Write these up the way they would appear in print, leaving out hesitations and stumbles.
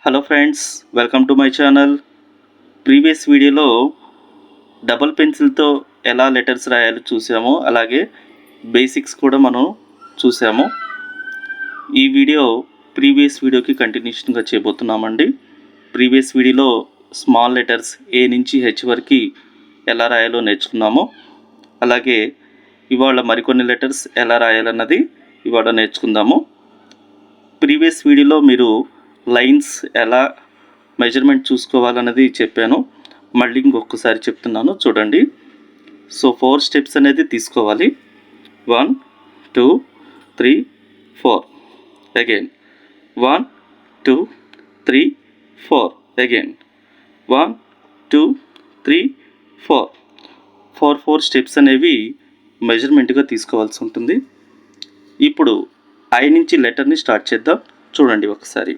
Hello friends, welcome to my channel. Previous వీడియోలో double పెన్సిల్తో ఎలా letters రాయాలో చూసాము, అలాగే బేసిక్స్ కూడా మనం చూసాము. ఈ వీడియో ప్రీవియస్ వీడియోకి కంటిన్యూషన్గా చేయబోతున్నామండి. ప్రీవియస్ వీడియోలో స్మాల్ లెటర్స్ ఏ నుంచి హెచ్ వరకు ఎలా రాయాలో నేర్చుకున్నాము. అలాగే ఇవాళ మరికొన్ని లెటర్స్ ఎలా రాయాలన్నది ఇవాళ నేర్చుకుందాము. ప్రీవియస్ వీడియోలో మీరు లైన్స్ ఎలా మెజర్మెంట్ చూసుకోవాలన్నది చెప్పాను. మళ్ళీ ఇంకొకసారి చెప్తున్నాను, చూడండి. సో 4 స్టెప్స్ అనేది తీసుకోవాలి. 1 2 3 4 అగైన్ 1 2 3 4 అగైన్ 1 2 3 4 4 స్టెప్స్ అనేవి మెజర్మెంట్గా తీసుకోవాల్సి ఉంటుంది. ఇప్పుడు ఐ నుంచి లెటర్ని స్టార్ట్ చేద్దాం, చూడండి ఒకసారి.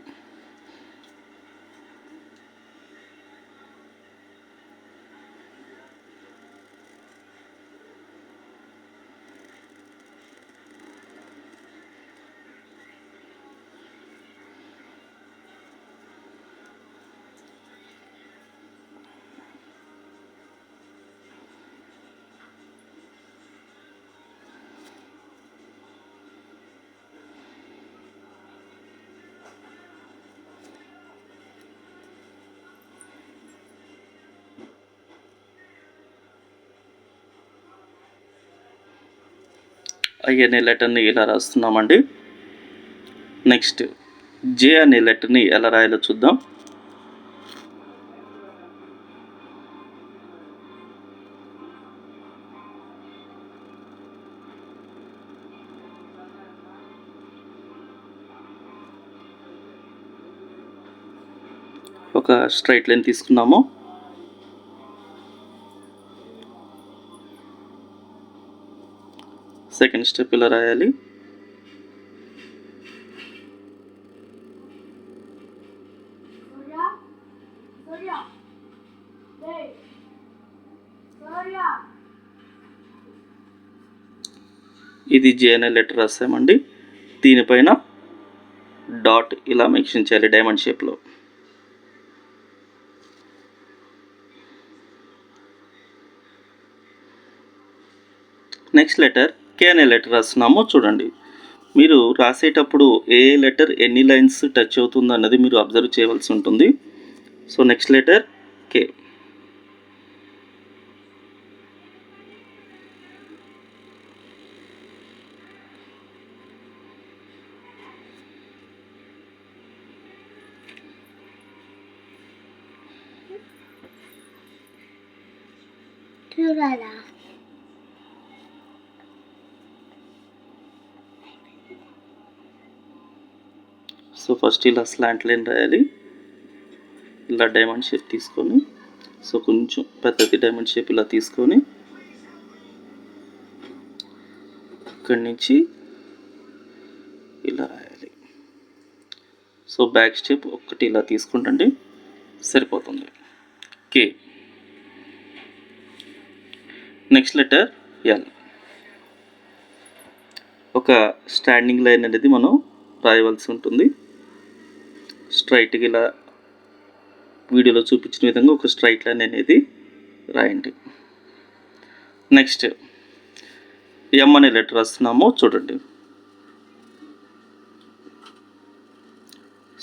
ఐ అనే లెటర్ని ఇలా రాస్తున్నామండి. నెక్స్ట్ జే అనే లెటర్ని ఎలా రాయాలో చూద్దాం. ఒక స్ట్రైట్ లైన్ తీసుకున్నాము. సెకండ్ స్టెప్ ఇలా రాయాలి. ఇది జే అనే లెటర్ రాసామండి. దీనిపైన డాట్ ఇలా మెన్షన్ చేయాలి డైమండ్ షేప్లో. నెక్స్ట్ లెటర్ కే అనే లెటర్ రాస్తున్నాము, చూడండి. మీరు రాసేటప్పుడు ఏ లెటర్ ఎన్ని లైన్స్ టచ్ అవుతుందో అన్నది మీరు అబ్జర్వ్ చేయవలసి ఉంటుంది. So next letter K. So first ఇలా స్లాంట్ లైన్ రాయాలి. ఇలా డైమండ్ షేప్ తీసుకొని, సో కొంచెం పెద్దది డైమండ్ షేప్ ఇలా తీసుకొని ఇక్కడి నుంచి ఇలా రాయాలి. సో బ్యాక్ స్టెప్ ఒకటి ఇలా తీసుకుంటండి, సరిపోతుంది. కే. Next letter L. ఒక స్టాండింగ్ లైన్ అనేది మనం రాయవలసి ఉంటుంది. స్ట్రైట్గా ఇలా వీడియోలో చూపించిన విధంగా ఒక స్ట్రైట్ లైన్ అనేది రాయండి. నెక్స్ట్ ఎం అనే లెటర్ రాస్తున్నాము, చూడండి.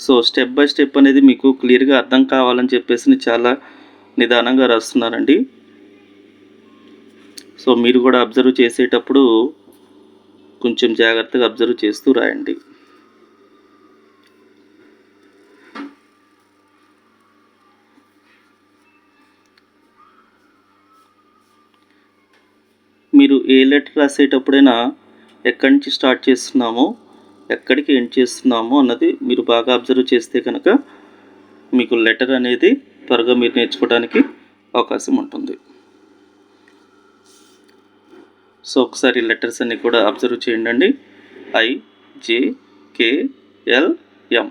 సో స్టెప్ బై స్టెప్ అనేది మీకు క్లియర్గా అర్థం కావాలని చెప్పేసి నేను చాలా నిదానంగా రాస్తున్నానండి. సో మీరు కూడా అబ్జర్వ్ చేసేటప్పుడు కొంచెం జాగ్రత్తగా అబ్జర్వ్ చేస్తూ రాయండి. మీరు ఏ లెటర్ రాసేటప్పుడైనా ఎక్కడి నుంచి స్టార్ట్ చేస్తున్నామో ఎక్కడికి ఎండ్ చేస్తున్నామో అన్నది మీరు బాగా అబ్జర్వ్ చేస్తే కనుక మీకు లెటర్ అనేది త్వరగా మీరు నేర్చుకోవడానికి అవకాశం ఉంటుంది. సో ఒకసారి లెటర్స్ అన్ని కూడా అబ్జర్వ్ చేయండి. I, J, K, L, M.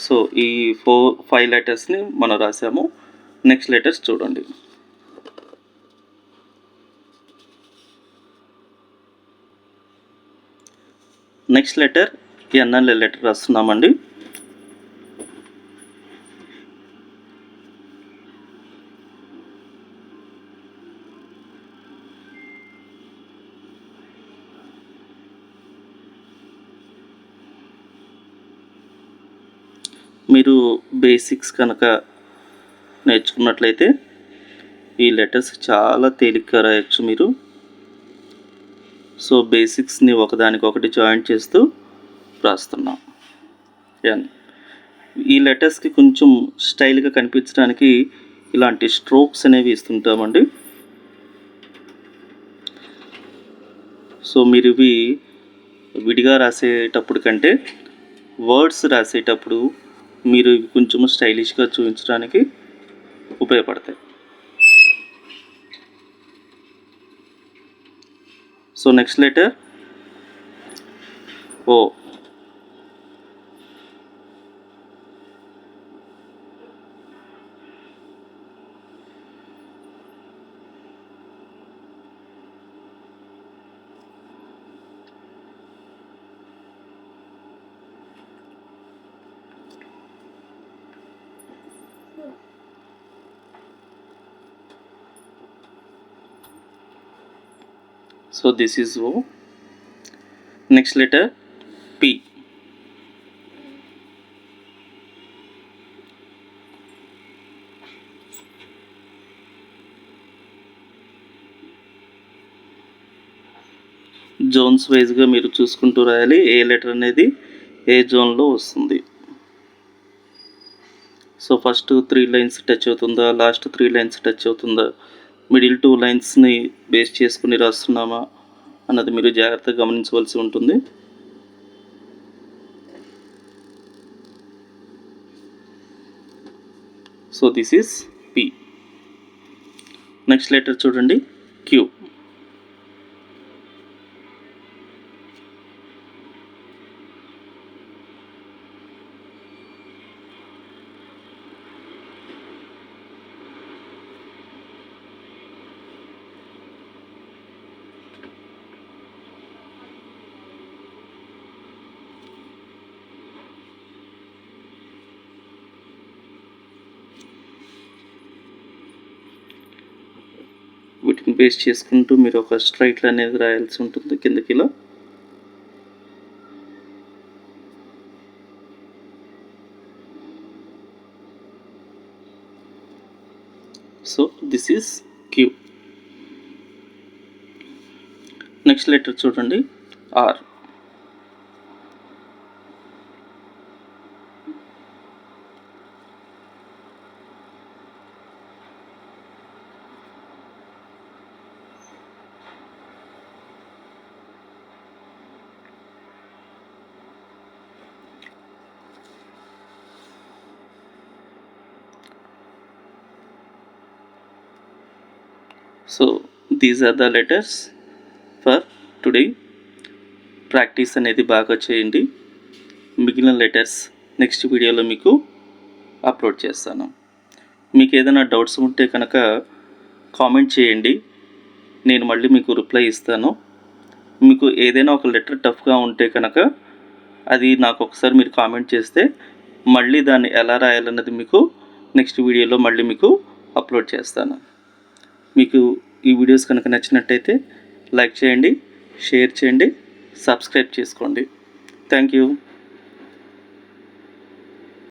So ఈ 5 లెటర్స్ని మనం రాసాము. నెక్స్ట్ లెటర్స్ చూడండి. నెక్స్ట్ లెటర్ ఎన్ అనే లెటర్ రాస్తున్నామండి. మీరు బేసిక్స్ కనుక నేర్చుకున్నట్లయితే ఈ లెటర్స్ చాలా తేలిగ్గా రాయొచ్చు మీరు. సో బేసిక్స్ని ఒకదానికొకటి జాయింట్ చేస్తూ రాస్తున్నాం. ఈ లెటర్స్కి కొంచెం స్టైల్గా కనిపించడానికి ఇలాంటి స్ట్రోక్స్ అనేవి ఇస్తుంటామండి. సో మీరు ఇవి విడిగా రాసేటప్పుడు కంటే వర్డ్స్ రాసేటప్పుడు మీరు ఇవి కొంచెం స్టైలిష్గా చూపించడానికి ఉపయోగపడతాయి. So next letter O. So this is O. Next letter P. Zones వైజ్గా మీరు చూసుకుంటూ రాయాలి ఏ లెటర్ అనేది ఏ జోన్లో వస్తుంది. సో ఫస్ట్ 3 లైన్స్ టచ్ అవుతుందా, లాస్ట్ 3 లైన్స్ టచ్ అవుతుందా, మిడిల్ 2 లైన్స్ని బేస్ చేసుకుని రాస్తున్నామా అన్నది మీరు జాగ్రత్తగా గమనించవలసి ఉంటుంది. So this is P. Next letter చూడండి Q. వీటిని బేస్ చేసుకుంటూ మీరు ఒక స్ట్రైట్ లైన్ అనేది రాయాల్సి ఉంటుంది కిందకి ఇలా. So this is Q. Next letter చూడండి R. So these are the letters for today. Practice అనేది బాగా చేయండి. మిగిలిన లెటర్స్ నెక్స్ట్ వీడియోలో మీకు అప్లోడ్ చేస్తాను. మీకు ఏదైనా డౌట్స్ ఉంటే కనుక కామెంట్ చేయండి, నేను మళ్ళీ మీకు రిప్లై ఇస్తాను. మీకు ఏదైనా ఒక లెటర్ టఫ్గా ఉంటే కనుక అది నాకు ఒకసారి మీరు కామెంట్ చేస్తే మళ్ళీ దాన్ని ఎలా రాయాలన్నది మీకు నెక్స్ట్ వీడియోలో మళ్ళీ మీకు అప్లోడ్ చేస్తాను. మీకు ఈ వీడియోస్ కనుక నచ్చినట్టయితే లైక్ చేయండి, షేర్ చేయండి, సబ్స్క్రైబ్ చేసుకోండి. Thank you.